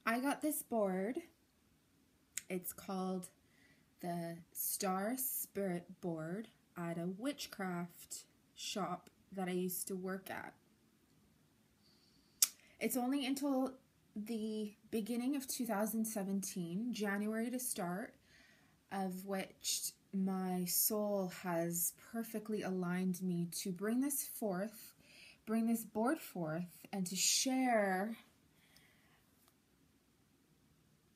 I got this board. It's called the Star Spirit board at a witchcraft shop that I used to work at. It's only until the beginning of 2017, January to start, of which my soul has perfectly aligned me to bring this board forth, and to share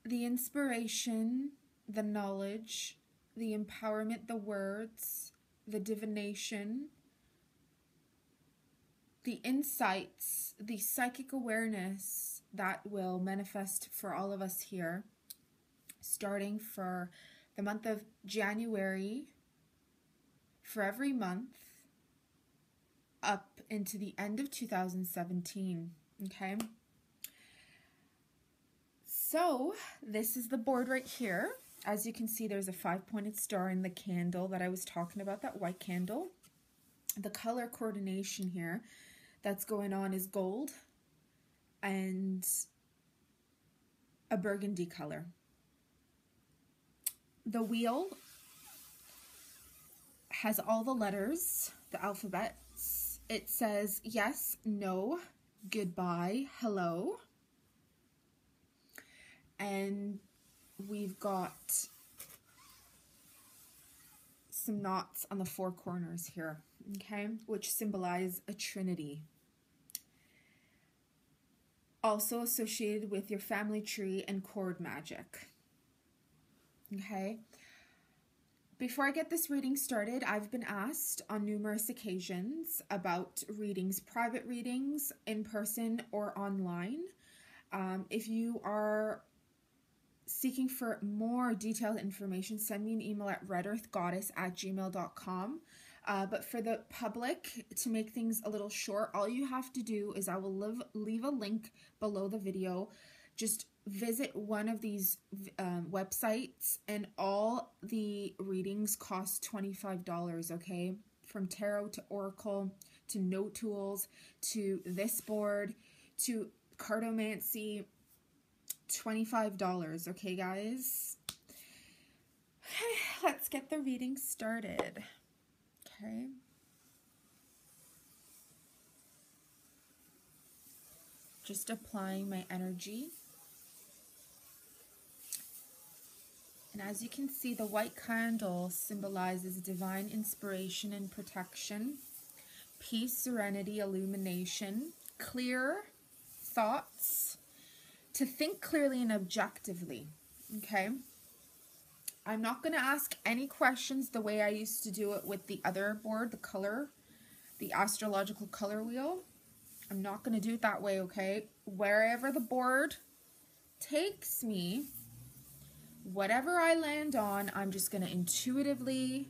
the inspiration, the knowledge, the empowerment, the words, the divination, the insights, the psychic awareness that will manifest for all of us here, starting for the month of January, for every month, up into the end of 2017, okay? So, this is the board right here. As you can see, there's a 5-pointed star in the candle that I was talking about, that white candle. The color coordination here that's going on is gold and a burgundy color. The wheel has all the letters, the alphabets. It says yes, no, goodbye, hello. And we've got some knots on the 4 corners here, okay, which symbolize a trinity. Also associated with your family tree and cord magic, okay. Before I get this reading started, I've been asked on numerous occasions about readings, private readings, in person or online. If you are seeking for more detailed information, send me an email at redearthgoddess@gmail.com. But for the public, to make things a little short, all you have to do is I will leave a link below the video. Just visit one of these websites, and all the readings cost $25, okay? From tarot to oracle to note tools to this board to cartomancy, $25, okay, guys? Okay, let's get the reading started. Okay. Just applying my energy. And as you can see, the white candle symbolizes divine inspiration and protection, peace, serenity, illumination, clear thoughts, to think clearly and objectively, okay? I'm not going to ask any questions the way I used to do it with the other board, the astrological color wheel. I'm not going to do it that way, okay? Wherever the board takes me, whatever I land on, I'm just going to intuitively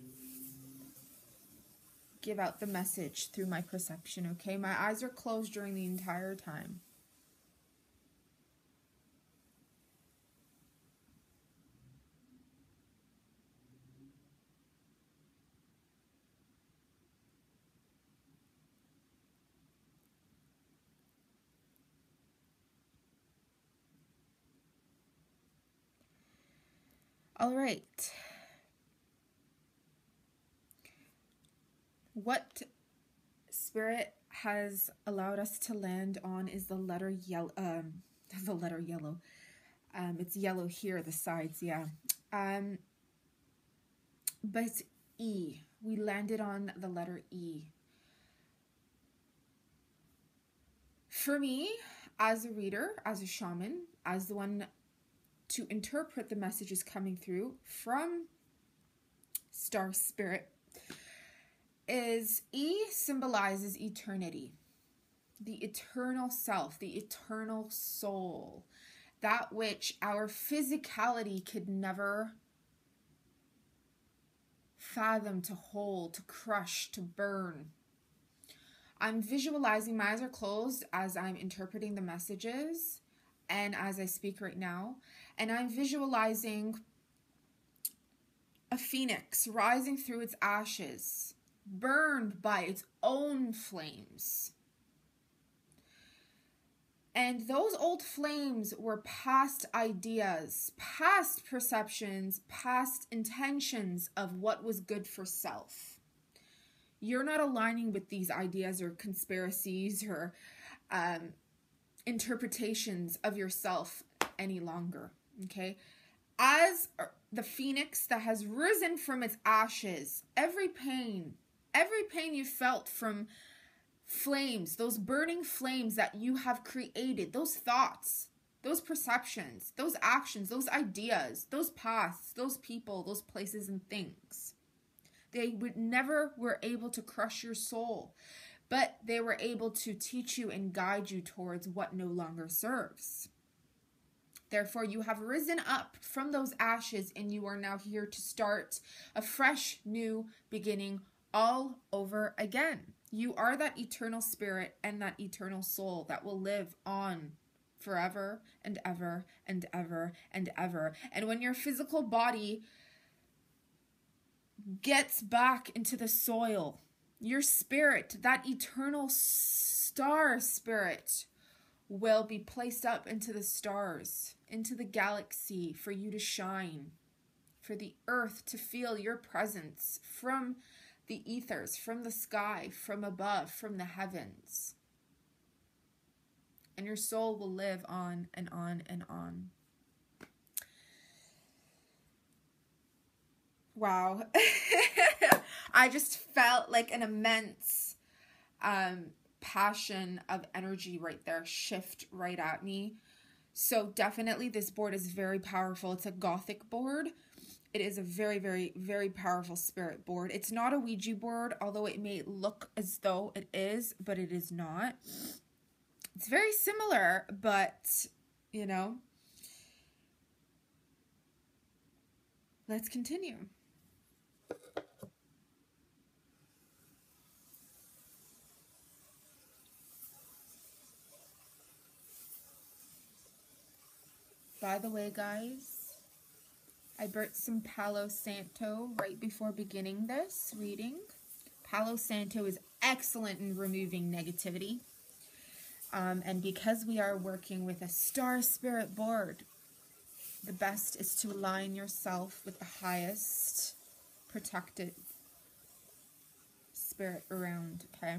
give out the message through my perception, okay? My eyes are closed during the entire time. All right. What Spirit has allowed us to land on is the letter yellow. It's yellow here, the sides, yeah. But it's E. We landed on the letter E. For me, as a reader, as a shaman, as the one to interpret the messages coming through from Star Spirit, is E symbolizes eternity, the eternal self, the eternal soul, that which our physicality could never fathom, to hold, to crush, to burn. I'm visualizing, my eyes are closed as I'm interpreting the messages and as I speak right now, and I'm visualizing a phoenix rising through its ashes, burned by its own flames. And those old flames were past ideas, past perceptions, past intentions of what was good for self. You're not aligning with these ideas or conspiracies or interpretations of yourself any longer, okay? As the phoenix that has risen from its ashes, every pain you felt from flames, those burning flames that you have created, those thoughts, those perceptions, those actions, those ideas, those paths, those people, those places and things, they would never were able to crush your soul, but they were able to teach you and guide you towards what no longer serves. Therefore, you have risen up from those ashes, and you are now here to start a fresh, new beginning all over again. You are that eternal spirit and that eternal soul that will live on forever and ever and ever and ever. And when your physical body gets back into the soil, your spirit, that eternal star spirit, will be placed up into the stars, into the galaxy, for you to shine, for the earth to feel your presence from the ethers, from the sky, from above, from the heavens. And your soul will live on and on and on. Wow. I just felt like an immense passion of energy right there shift right at me. So definitely this board is very powerful. It's a Gothic board. It is a very, very, very powerful spirit board. It's not a Ouija board, although it may look as though it is, but it is not. It's very similar, but, you know. Let's continue. By the way, guys, I burnt some Palo Santo right before beginning this reading. Palo Santo is excellent in removing negativity. And because we are working with a star spirit board, the best is to align yourself with the highest protected spirit around, okay?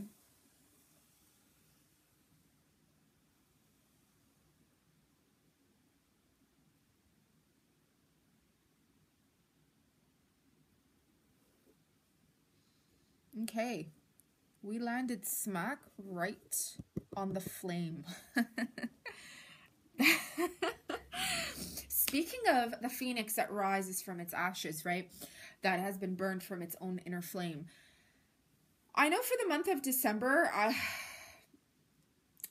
Okay, we landed smack right on the flame. Speaking of the phoenix that rises from its ashes, right? That has been burned from its own inner flame. I know for the month of December,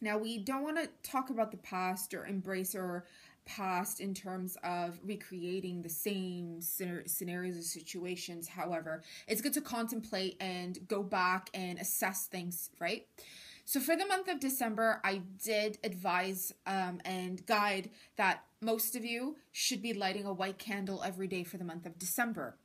now we don't want to talk about the past or embrace our past in terms of recreating the same scenarios or situations. However, it's good to contemplate and go back and assess things, right? So for the month of December, I did advise and guide that most of you should be lighting a white candle every day for the month of December.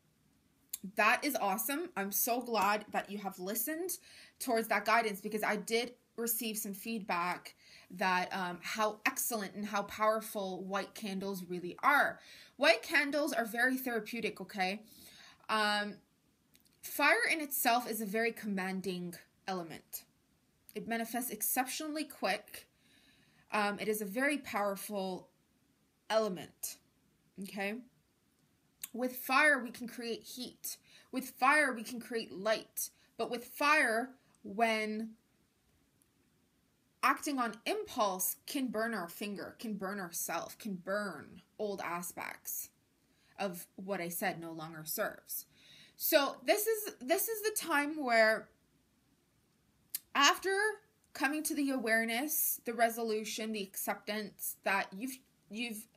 That is awesome. I'm so glad that you have listened towards that guidance, because I did receive some feedback that how excellent and how powerful white candles really are. White candles are very therapeutic, okay? Fire in itself is a very commanding element. It manifests exceptionally quick. It is a very powerful element, okay? With fire, we can create heat. With fire, we can create light. But with fire, when acting on impulse, can burn our finger, can burn ourself, can burn old aspects of what I said no longer serves. So this is the time where, after coming to the awareness, the resolution, the acceptance that you've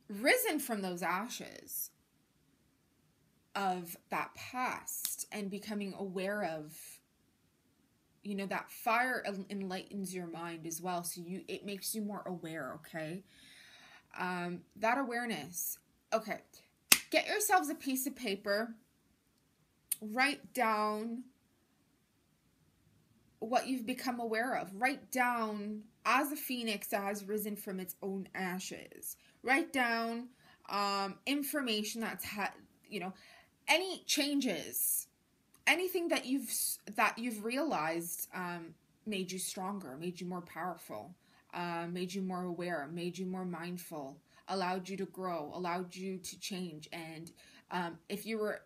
risen from those ashes of that past and becoming aware of, you know, that fire enlightens your mind as well. So it makes you more aware, okay? That awareness. Okay. Get yourselves a piece of paper. Write down what you've become aware of. Write down, as a phoenix that has risen from its own ashes. Write down information that's any changes, anything that you've realized made you stronger, made you more powerful, made you more aware, made you more mindful, allowed you to grow, allowed you to change. And if you were,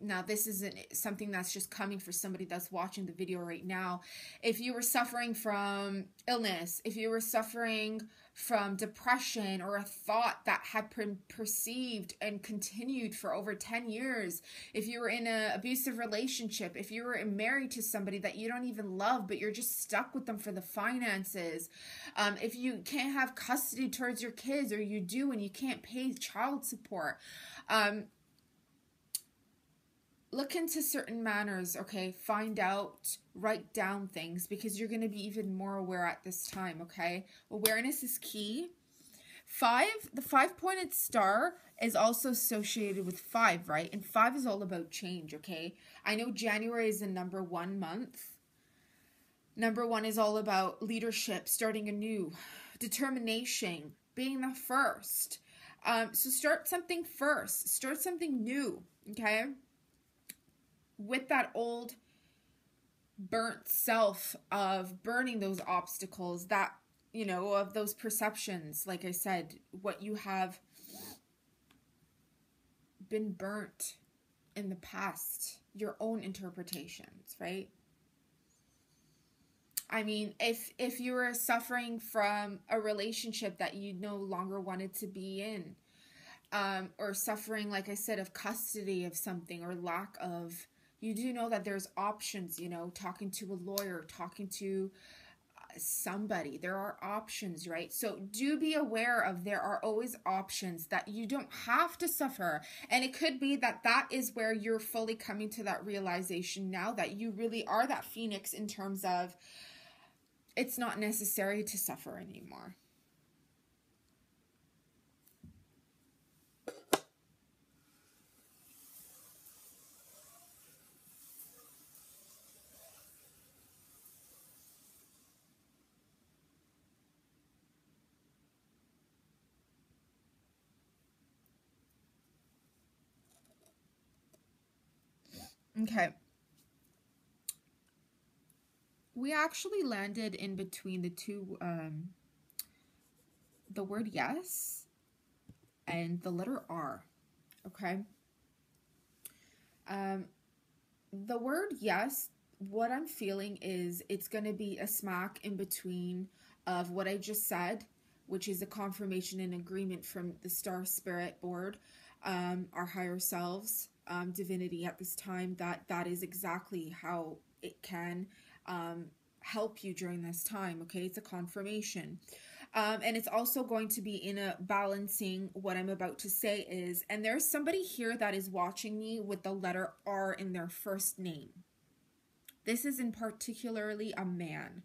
now this isn't something that's just coming for somebody that's watching the video right now, if you were suffering from illness, if you were suffering from depression or a thought that had been perceived and continued for over 10 years, if you were in an abusive relationship, if you were married to somebody that you don't even love but you're just stuck with them for the finances, if you can't have custody towards your kids, or you do and you can't pay child support, look into certain manners, okay? Find out, write down things, because you're going to be even more aware at this time, okay? Awareness is key. The 5-pointed star is also associated with 5, right? And 5 is all about change, okay? I know January is the number 1 month. Number 1 is all about leadership, starting anew, determination, being the first. So start something first. Start something new, okay? With that old burnt self of burning those obstacles, that, of those perceptions, like I said, what you have been burnt in the past, your own interpretations, right? I mean, if you were suffering from a relationship that you no longer wanted to be in, or suffering, like I said, of custody of something or lack of, you do know that there's options, talking to a lawyer, talking to somebody. There are options, right? So do be aware of, there are always options, that you don't have to suffer. And it could be that is where you're fully coming to that realization now, that you really are that phoenix, in terms of it's not necessary to suffer anymore. Okay. We actually landed in between the two, the word yes and the letter R, okay? The word yes, what I'm feeling is it's going to be a smack in between of what I just said, which is a confirmation and agreement from the star spirit board, our higher selves, divinity at this time, that is exactly how it can help you during this time, okay? It's a confirmation. And it's also going to be in a balancing what I'm about to say is, and there's somebody here that is watching me with the letter R in their first name. This is in particularly a man.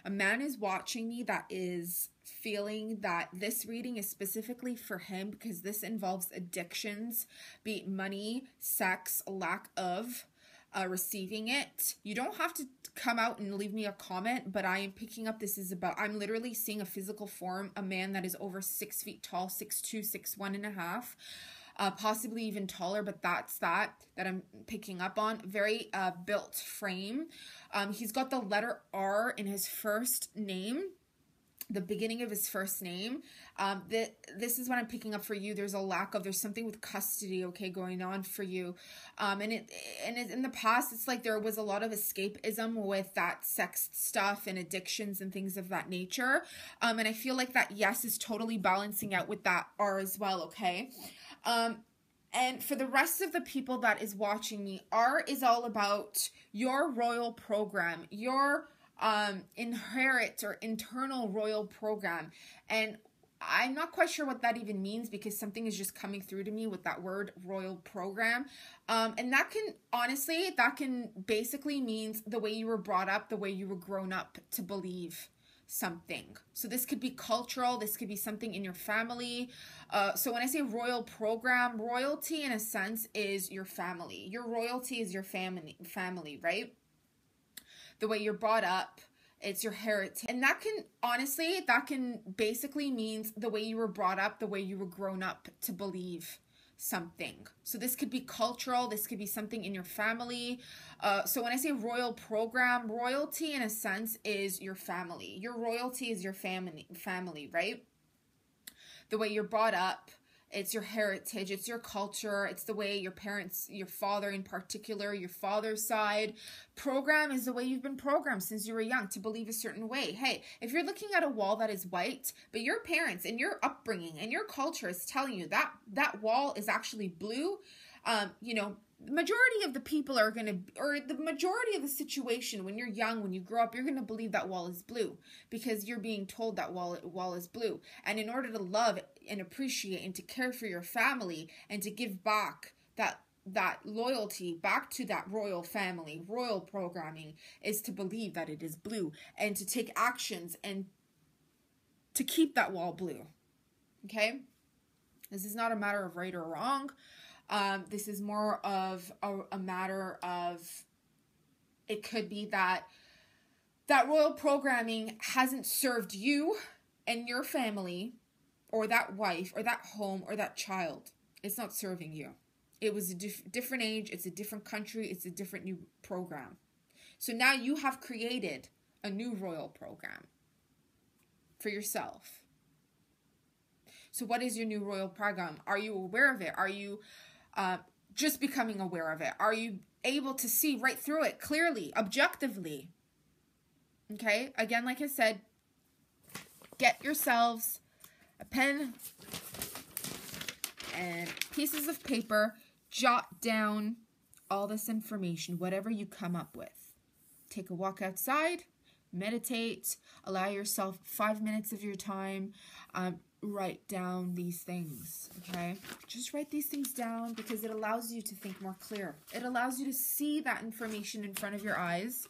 A man is watching me that is feeling that this reading is specifically for him, because this involves addictions, be it money, sex, lack of receiving it. You don't have to come out and leave me a comment, but I am picking up, this is about, I'm literally seeing a physical form, a man that is over 6 feet tall, 6'2", 6'1.5", possibly even taller, but that's that I'm picking up on. Very built frame. He's got the letter R in his first name, the beginning of his first name. This is what I'm picking up for you. There's something with custody, okay, going on for you. And in the past, it's like there was a lot of escapism with that sex stuff and addictions and things of that nature. And I feel like that yes is totally balancing out with that R as well, okay? And for the rest of the people that is watching me, R is all about your royal program, your inherit or internal royal program. And I'm not quite sure what that even means, because something is just coming through to me with that word royal program. And that can basically means the way you were brought up, the way you were grown up to believe something. So this could be cultural, this could be something in your family. So when I say royal program, royalty in a sense is your family. Your royalty is your family, right? the way you're brought up, it's your heritage. And that can, honestly, that can basically means the way you were brought up, the way you were grown up to believe something. So this could be cultural, this could be something in your family. So when I say royal program, royalty in a sense is your family. Your royalty is your family, right? The way you're brought up, it's your heritage, it's your culture, it's the way your parents, your father in particular, your father's side. Program is the way you've been programmed since you were young to believe a certain way. Hey, if you're looking at a wall that is white, but your parents and your upbringing and your culture is telling you that that wall is actually blue, you know, the majority of the people are going to, or the majority of the situation when you're young, when you grow up, you're going to believe that wall is blue because you're being told that wall is blue. And in order to love and appreciate and to care for your family and to give back that loyalty back to that royal family, royal programming is to believe that it is blue and to take actions and to keep that wall blue. Okay? This is not a matter of right or wrong. This is more of a matter of, it could be that royal programming hasn't served you and your family or that wife or that home or that child. It's not serving you. It was a different age. It's a different country. It's a different new program. So now you have created a new royal program for yourself. So what is your new royal program? Are you aware of it? Are you just becoming aware of it? Are you able to see right through it clearly, objectively? Okay, again, like I said, get yourselves a pen and pieces of paper, jot down all this information, whatever you come up with. Take a walk outside, meditate, allow yourself 5 minutes of your time, write down these things, okay? Just write these things down because it allows you to think more clear. It allows you to see that information in front of your eyes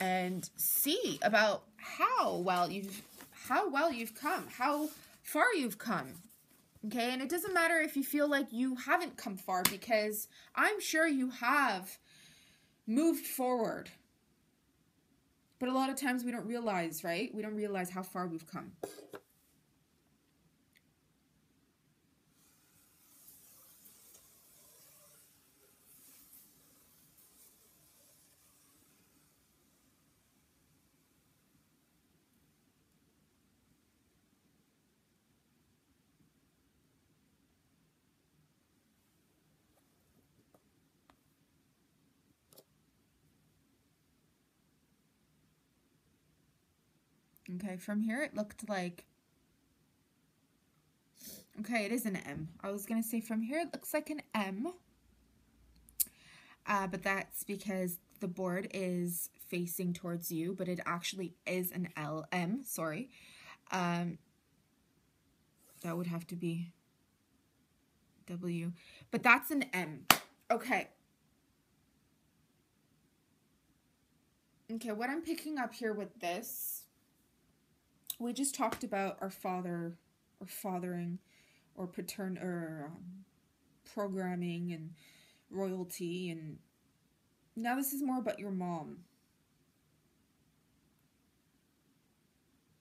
and see about how well you've come, how far you've come, okay? And it doesn't matter if you feel like you haven't come far because I'm sure you have moved forward. But a lot of times we don't realize, right? We don't realize how far we've come. Okay, from here it looked like, okay, it is an M. I was going to say from here it looks like an M, but that's because the board is facing towards you, but it actually is an M, sorry. That would have to be W, but that's an M. Okay. Okay, what I'm picking up here with this, we just talked about our father, or fathering, or programming and royalty, and now this is more about your mom.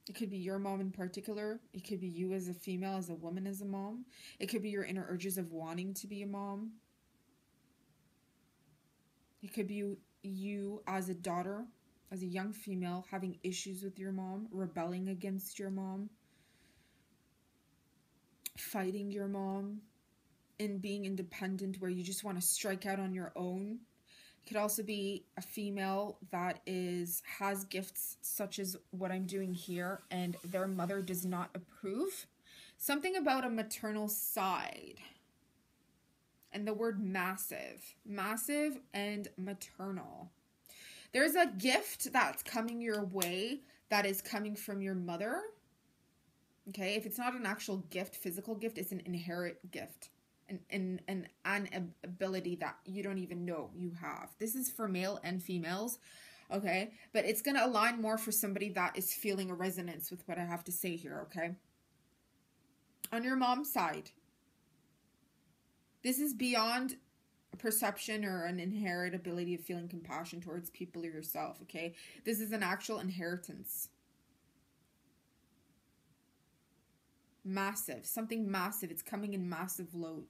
It could be your mom in particular. It could be you as a female, as a woman, as a mom. It could be your inner urges of wanting to be a mom. It could be you as a daughter, as a young female, having issues with your mom, rebelling against your mom, fighting your mom, and being independent where you just want to strike out on your own. It could also be a female that has gifts such as what I'm doing here and their mother does not approve. Something about a maternal side. And the word massive and maternal. There's a gift that's coming your way that is coming from your mother. Okay, if it's not an actual gift, physical gift, it's an inherent gift. An ability that you don't even know you have. This is for male and females, okay? But it's going to align more for somebody that is feeling a resonance with what I have to say here, okay? On your mom's side, this is beyond a perception or an inherent ability of feeling compassion towards people or yourself, okay? This is an actual inheritance. Massive. Something massive. It's coming in massive load.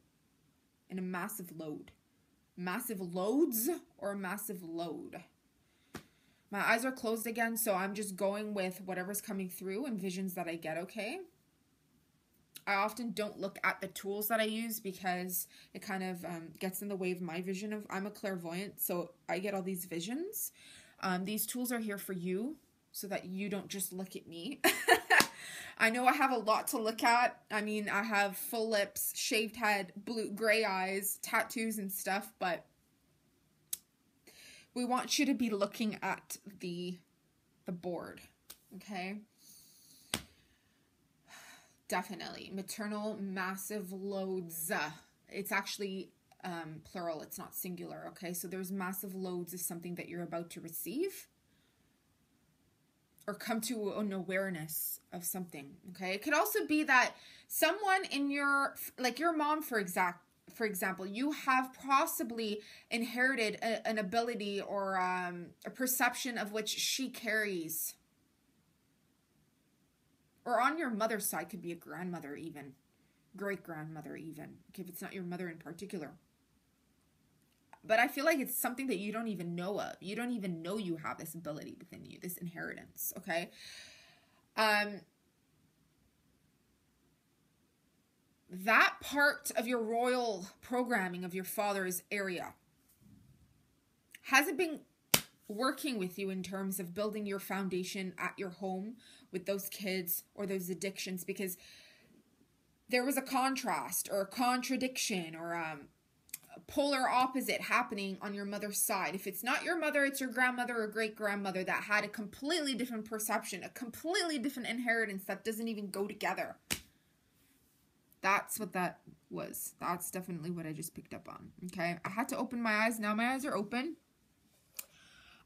In a massive load. Massive loads or a massive load. My eyes are closed again, so I'm just going with whatever's coming through and visions that I get, okay? I often don't look at the tools that I use because it kind of gets in the way of my vision of, I'm a clairvoyant, so I get all these visions. These tools are here for you so that you don't just look at me. I know I have a lot to look at. I mean, I have full lips, shaved head, gray eyes, tattoos and stuff, but we want you to be looking at the board, okay? Definitely. Maternal massive loads. It's actually plural. It's not singular. Okay. So there's massive loads of something that you're about to receive or come to an awareness of something. Okay. It could also be that someone in your, like your mom, for example, you have possibly inherited an ability or a perception of which she carries. Or on your mother's side, could be a grandmother even. Great-grandmother even. Okay, if it's not your mother in particular. But I feel like it's something that you don't even know of. You don't even know you have this ability within you. This inheritance, okay? That part of your royal programming of your father's area hasn't been working with you in terms of building your foundation at your home with those kids or those addictions, because there was a contrast or a contradiction or a polar opposite happening on your mother's side. If it's not your mother, it's your grandmother or great-grandmother that had a completely different perception, a completely different inheritance that doesn't even go together. That's what that was. That's definitely what I just picked up on. Okay, I had to open my eyes. Now my eyes are open.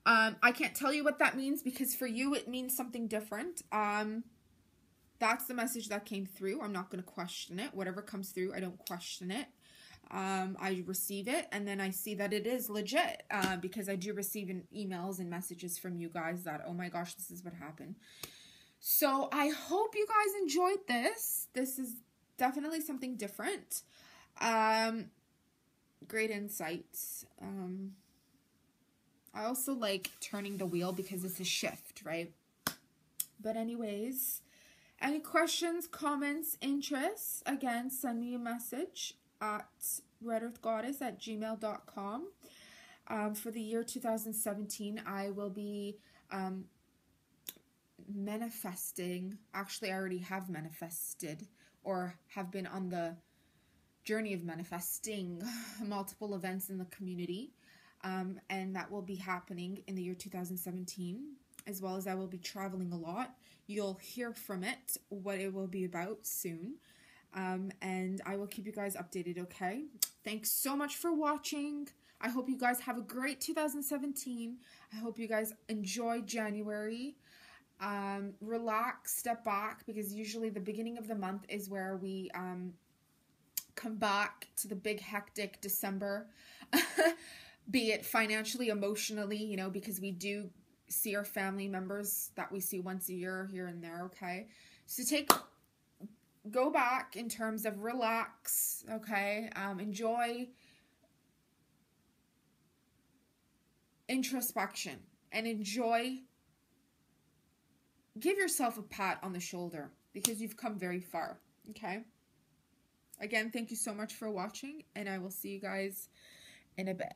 I can't tell you what that means because for you it means something different. That's the message that came through. I'm not going to question it. Whatever comes through, I don't question it. I receive it, and then I see that it is legit because I do receive emails and messages from you guys that, oh my gosh, this is what happened. So I hope you guys enjoyed this. This is definitely something different. Great insights. I also like turning the wheel because it's a shift, right? But anyways, any questions, comments, interests, again, send me a message at redearthgoddess@gmail.com. For the year 2017, I will be manifesting. Actually, I already have manifested or have been on the journey of manifesting multiple events in the community. And that will be happening in the year 2017, as well as I will be traveling a lot. You'll hear from it, what it will be about soon. And I will keep you guys updated, okay? Thanks so much for watching. I hope you guys have a great 2017. I hope you guys enjoy January. Relax, step back, because usually the beginning of the month is where we come back to the big hectic December. Be it financially, emotionally, you know, because we do see our family members that we see once a year here and there, okay? So go back in terms of relax, okay? Enjoy introspection and give yourself a pat on the shoulder because you've come very far, okay? Again, thank you so much for watching, and I will see you guys in a bit.